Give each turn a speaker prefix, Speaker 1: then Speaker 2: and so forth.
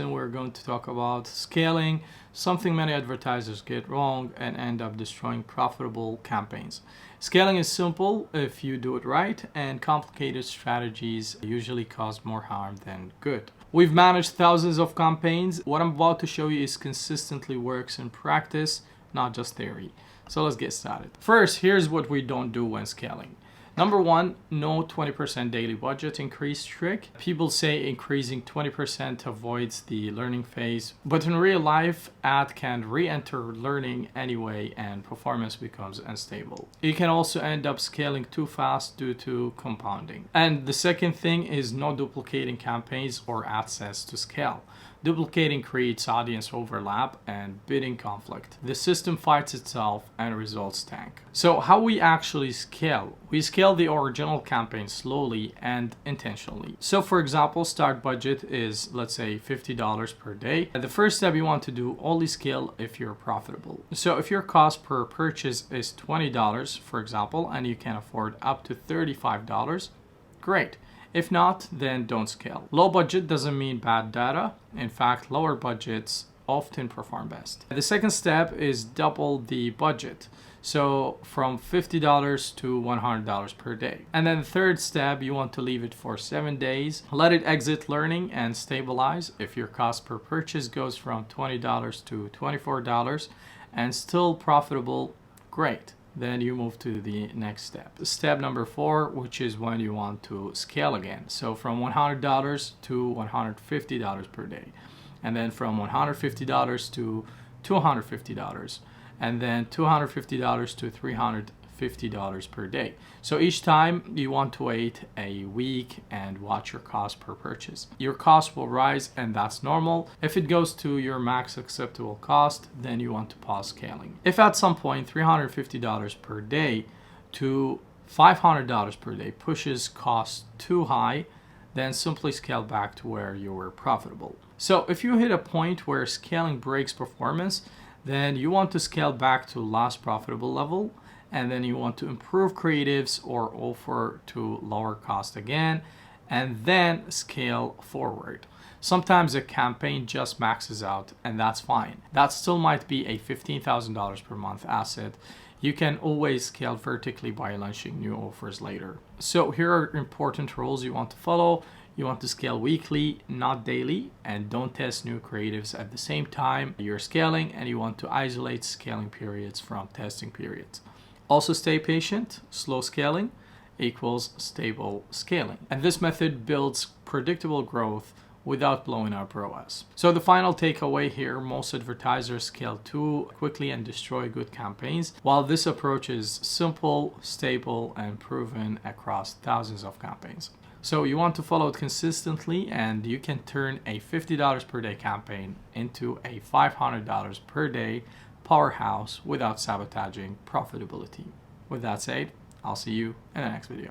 Speaker 1: And we're going to talk about scaling, something many advertisers get wrong and end up destroying profitable campaigns. Scaling is simple if you do it right, and complicated strategies usually cause more harm than good. We've managed thousands of campaigns. What I'm about to show you is consistently works in practice, not just theory. So let's get started. First, here's what we don't do when scaling. Number one, no 20% daily budget increase trick. People say increasing 20% avoids the learning phase, but in real life, ad can re-enter learning anyway and performance becomes unstable. You can also end up scaling too fast due to compounding. And the second thing is not duplicating campaigns or ad sets to scale. Duplicating creates audience overlap and bidding conflict. The system fights itself and results tank. So how we actually scale? We scale the original campaign slowly and intentionally. So for example, start budget is, let's say, $50 per day. The first step you want to do, only scale if you're profitable. So if your cost per purchase is $20, for example, and you can afford up to $35, great. If not, then don't scale. Low budget doesn't mean bad data. In fact, lower budgets often perform best. The second step is double the budget. So from $50 to $100 per day. And then the third step, you want to leave it for 7 days. Let it exit learning and stabilize. If your cost per purchase goes from $20 to $24 and still profitable, great. Then you move to the next step. Step number 4, which is when you want to scale again. So from $100 to $150 per day. And then from $150 to $250. And then $250 to $350 per day. So each time you want to wait a week and watch your cost per purchase. Your cost will rise and that's normal. If it goes to your max acceptable cost, then you want to pause scaling. If at some point $350 per day to $500 per day pushes costs too high, then simply scale back to where you were profitable. So if you hit a point where scaling breaks performance, then you want to scale back to last profitable level, and then you want to improve creatives or offer to lower cost again, and then scale forward. Sometimes a campaign just maxes out, and that's fine. That still might be a $15,000 per month asset. You can always scale vertically by launching new offers later. So here are important rules you want to follow. You want to scale weekly, not daily, and don't test new creatives at the same time you're scaling, and you want to isolate scaling periods from testing periods. Also stay patient. Slow scaling equals stable scaling. And this method builds predictable growth without blowing up ROAS. So the final takeaway here, most advertisers scale too quickly and destroy good campaigns, while this approach is simple, stable, and proven across thousands of campaigns. So you want to follow it consistently, and you can turn a $50 per day campaign into a $500 per day powerhouse without sabotaging profitability. With that said, I'll see you in the next video.